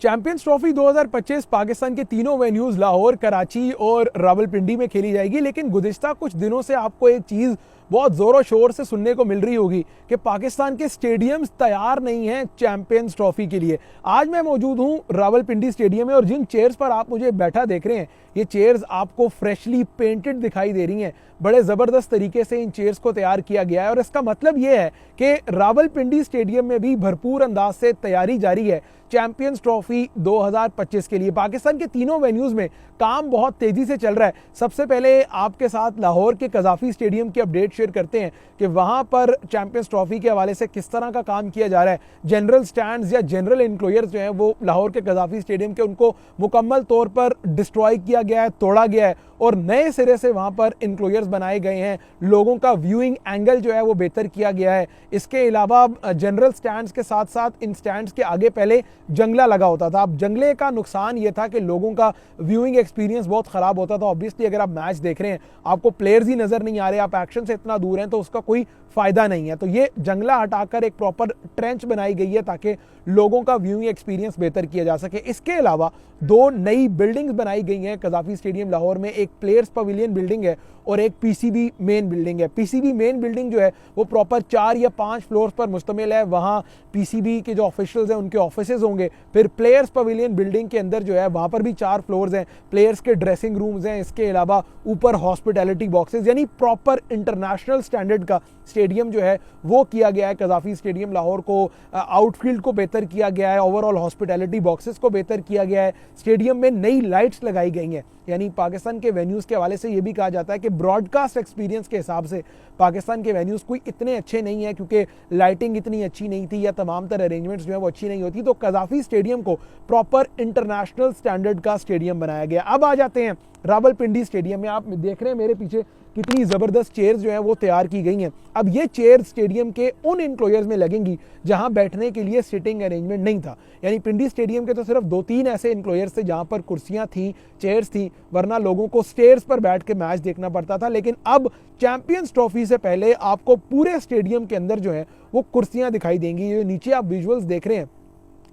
Champions trophy 2025 Pakistan के तीनों venues Lahore, Karachi और रावलपिंडी में खेली जाएगी। लेकिन गुज़िश्ता कुछ दिनों से आपको एक चीज़ बहुत ज़ोरों शोर से सुनने को मिल रही होगी कि पाकिस्तान के स्टेडियम्स तैयार नहीं हैं चैंपियंस ट्रॉफी के लिए। आज मैं मौजूद हूं रावलपिंडी स्टेडियम में और जिन चेयर्स पर आप मुझे बैठा देख रहे हैं, ये चेयर्स आपको फ्रेशली पेंटेड दिखाई दे रही हैं। बड़े ज़बरदस्त तरीके से इन चेयर्स को तैयार किया गया है और इसका मतलब ये है कि रावलपिंडी स्टेडियम में भी भरपूर अंदाज से तैयारी जारी है चैंपियंस ट्रॉफी 2025 के लिए। पाकिस्तान के तीनों वेन्यूज में काम बहुत तेजी से चल रहा है। सबसे पहले आपके साथ लाहौर के कज़ाफ़ी स्टेडियम की अपडेट शेयर करते हैं कि वहां पर चैंपियंस ट्रॉफी के हवाले से किस तरह का काम किया जा रहा है। जनरल स्टैंड्स या जनरल एनक्लोजर्स जो हैं वो लाहौर के कज़ाफ़ी स्टेडियम के उनको मुकम्मल तौर पर डिस्ट्रॉय किया गया है, तोड़ा गया है और नए सिरे से वहां पर एनक्लोजर्स बनाए गए हैं। लोगों का व्यूइंग एंगल जो है वो बेहतर किया गया है। इसके अलावा जनरल स्टैंड्स के साथ साथ इन स्टैंड्स के आगे पहले जंगला लगा होता था। अब जंगले का नुकसान ये था कि लोगों का व्यूइंग एक्सपीरियंस बहुत ख़राब होता था। ऑब्वियसली अगर आप मैच देख रहे हैं, आपको प्लेयर्स ही नज़र नहीं आ रहे, आप एक्शन से इतना दूर हैं, तो उसका कोई फ़ायदा नहीं है। तो ये जंगला हटाकर एक प्रॉपर ट्रेंच बनाई गई है ताकि लोगों का व्यूइंग एक्सपीरियंस बेहतर किया जा सके। इसके अलावा दो नई बिल्डिंग्स बनाई गई हैं कज़ाफ़ी स्टेडियम लाहौर में। एक प्लेयर्स पवेलियन बिल्डिंग है और एक पीसीबी मेन बिल्डिंग है। पीसीबी मेन बिल्डिंग जो है वो प्रॉपर 4 या 5 फ्लोर्स पर मुश्तमिल है। वहाँ पीसीबी के जो ऑफिशियल्स हैं उनके ऑफिसेज होंगे। फिर प्लेयर्स पवेलियन बिल्डिंग के अंदर जो है वहाँ पर भी 4 फ्लोर्स हैं, प्लेयर्स के ड्रेसिंग रूम्स हैं। इसके अलावा ऊपर हॉस्पिटैलिटी बॉक्सेस, यानी प्रॉपर इंटरनेशनल स्टैंडर्ड का स्टेडियम जो है वो किया गया है कज़ाफ़ी स्टेडियम लाहौर को। आउटफील्ड को बेहतर किया गया है, ओवरऑल हॉस्पिटैलिटी बॉक्सेस को बेहतर किया गया है। स्टेडियम में नई लाइट्स लगाई गई हैं। यानी पाकिस्तान के वेन्यूज़ के हवाले से ये भी कहा जाता है कि ब्रॉडकास्ट एक्सपीरियंस के हिसाब से पाकिस्तान के वेन्यूज़ कोई इतने अच्छे नहीं है क्योंकि लाइटिंग इतनी अच्छी नहीं थी या तमाम तरह अरेंजमेंट्स जो है वो अच्छी नहीं होती। तो कज़ाफ़ी स्टेडियम को प्रॉपर इंटरनेशनल स्टैंडर्ड का स्टेडियम बनाया गया। अब आ जाते हैं रावलपिंडी स्टेडियम में। आप देख रहे हैं मेरे पीछे कितनी ज़बरदस्त चेयर्स जो हैं वो तैयार की गई हैं। अब ये चेयर स्टेडियम के उन इनक्लोजर्स में लगेंगी जहां बैठने के लिए सिटिंग अरेंजमेंट नहीं था। यानी पिंडी स्टेडियम के तो सिर्फ 2-3 ऐसे इनक्लोजर्स थे जहां पर कुर्सियां थी, चेयर्स थी, वरना लोगों को स्टेयर्स पर बैठ के मैच देखना पड़ता था। लेकिन अब चैंपियंस ट्रॉफी से पहले आपको पूरे स्टेडियम के अंदर जो है वो कुर्सियां दिखाई देंगी। ये नीचे आप विजुअल्स देख रहे हैं,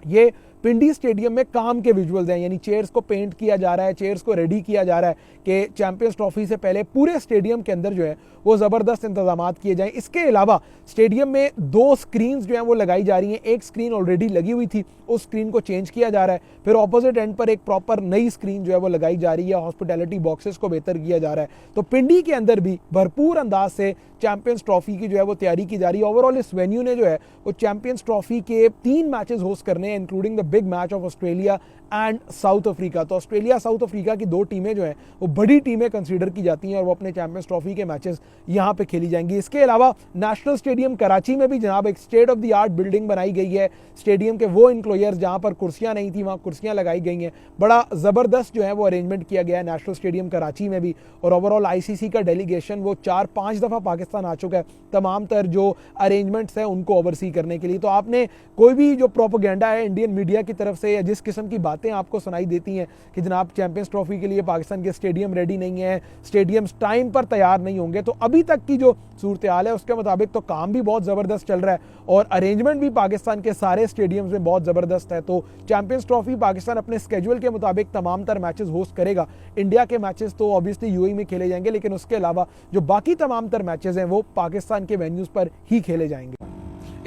ये पिंडी स्टेडियम में काम के विजुअल्स हैं। यानी चेयर्स को पेंट किया जा रहा है, चेयर्स को रेडी किया जा रहा है कि चैंपियंस ट्रॉफी से पहले पूरे स्टेडियम के अंदर जो है वो ज़बरदस्त इंतजामात किए जाएं। इसके अलावा स्टेडियम में 2 स्क्रीन्स जो हैं वो लगाई जा रही हैं। एक स्क्रीन ऑलरेडी लगी हुई थी, उस स्क्रीन को चेंज किया जा रहा है। फिर ऑपोजिट एंड पर एक प्रॉपर नई स्क्रीन जो है वो लगाई जा रही है। हॉस्पिटैलिटी बॉक्सेस को बेहतर किया जा रहा है। तो पिंडी के अंदर भी भरपूर अंदाज से चैंपियंस ट्रॉफी की जो है वो तैयारी की जा रही है। ओवरऑल इस वेन्यू ने जो है वो चैंपियंस ट्रॉफी के 3 मैचेस होस्ट करने हैं, including the big match of Australia and south Africa. तो ऑस्ट्रेलिया साउथ अफ्रीका की 2 टीमें जो हैं वो बड़ी टीमें कंसीडर की जाती हैं और वो अपने चैंपियंस ट्रॉफी के मैचेस यहाँ पे खेली जाएंगी। इसके अलावा नेशनल स्टेडियम कराची में भी जनाब एक state of the art building बनाई गई है। स्टेडियम के वो इनक्लोजर्स जहाँ पर कुर्सियाँ नहीं थी वहाँ कुर्सियाँ लगाई गई हैं। बड़ा ज़बरदस्त जो है वो अरेंजमेंट किया गया है नेशनल स्टेडियम कराची में भी। और ओवरऑल ICC का डेलीगेशन वो 4-5 दफ़ा पाकिस्तान आ चुका है तमाम तर जो अरेंजमेंट्स हैं उनको ओवरसी करने के लिए। तो आपने कोई भी जो प्रोपेगेंडा है इंडियन मीडिया की तरफ से या जिस किस्म की बातें आपको सुनाई देती हैं कि जनाब चैंपियंस ट्रॉफी के लिए पाकिस्तान के स्टेडियम रेडी नहीं है, स्टेडियम्स टाइम पर तैयार नहीं होंगे, तो अभी तक की जो सूरत हाल है उसके मुताबिक तो काम भी बहुत ज़बरदस्त चल रहा है और अरेंजमेंट भी पाकिस्तान के सारे स्टेडियम्स में बहुत ज़बरदस्त है। तो चैंपियंस ट्रॉफी पाकिस्तान अपने स्केड्यूल के मुताबिक तमाम तर मैचेस होस्ट करेगा। इंडिया के मैचेस तो ऑब्वियसली UAE में खेले जाएंगे, लेकिन उसके अलावा जो बाकी तमाम तर मैचेस हैं वो पाकिस्तान के वेन्यूज़ पर ही खेले जाएंगे।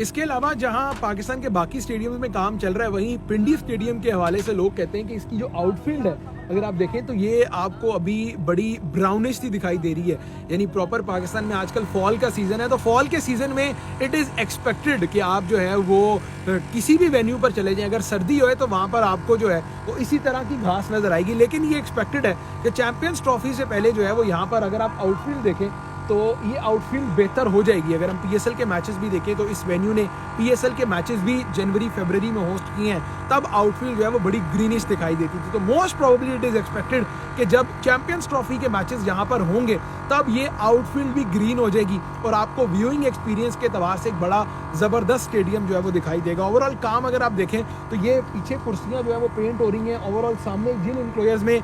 इसके अलावा जहां पाकिस्तान के बाकी स्टेडियम्स में काम चल रहा है, वहीं पिंडी स्टेडियम के हवाले से लोग कहते हैं कि इसकी जो आउटफील्ड है अगर आप देखें तो ये आपको अभी बड़ी ब्राउनिश सी दिखाई दे रही है। यानी प्रॉपर पाकिस्तान में आजकल फॉल का सीज़न है, तो फॉल के सीज़न में इट इज़ एक्सपेक्टेड कि आप जो है वो किसी भी वेन्यू पर चले जाएं। अगर सर्दी हो तो वहाँ पर आपको जो है वो इसी तरह की घास नज़र आएगी। लेकिन ये एक्सपेक्टेड है कि चैंपियंस ट्रॉफी से पहले जो है वो यहाँ पर अगर आप आउटफील्ड देखें तो ये आउटफील्ड बेहतर हो जाएगी। अगर हम PSL के मैचेस भी देखें तो इस वेन्यू ने PSL के मैचेस भी जनवरी-फरवरी में होस्ट किए हैं, तब आउटफील्ड जो है वो बड़ी ग्रीनिश दिखाई देती थी। तो most probably it is expected कि जब चैंपियंस ट्रॉफी के मैचेस यहाँ पर होंगे तब ये आउटफील्ड भी ग्रीन हो जाएगी और आपको व्यूइंग एक्सपीरियंस के तबार से एक बड़ा ज़बरदस्त स्टेडियम जो है वो दिखाई देगा। ओवरऑल काम अगर आप देखें तो ये पीछे कुर्सियाँ जो है वो पेंट हो रही हैं। ओवरऑल सामने जिन इनक्लोजर्स में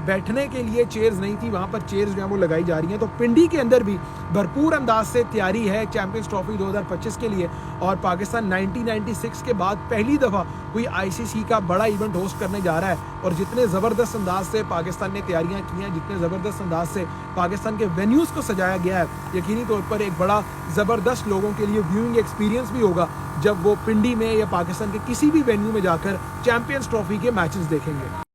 बैठने के लिए चेयर्स नहीं थी वहाँ पर चेयर्स जो है वो लगाई जा रही हैं। तो पिंडी के अंदर भी भरपूर अंदाज से तैयारी है चैंपियंस ट्रॉफी 2025 के लिए। और पाकिस्तान 1996 के बाद पहली दफ़ा कोई आईसीसी का बड़ा इवेंट होस्ट करने जा रहा है। और जितने ज़बरदस्त अंदाज से पाकिस्तान ने तैयारियां की हैं, जितने ज़बरदस्त अंदाज से पाकिस्तान के वेन्यूज़ को सजाया गया है, यकीनी तौर पर एक बड़ा ज़बरदस्त लोगों के लिए व्यूइंग एक्सपीरियंस भी होगा जब वो पिंडी में या पाकिस्तान के किसी भी वेन्यू में जाकर चैंपियंस ट्रॉफी के मैचेस देखेंगे।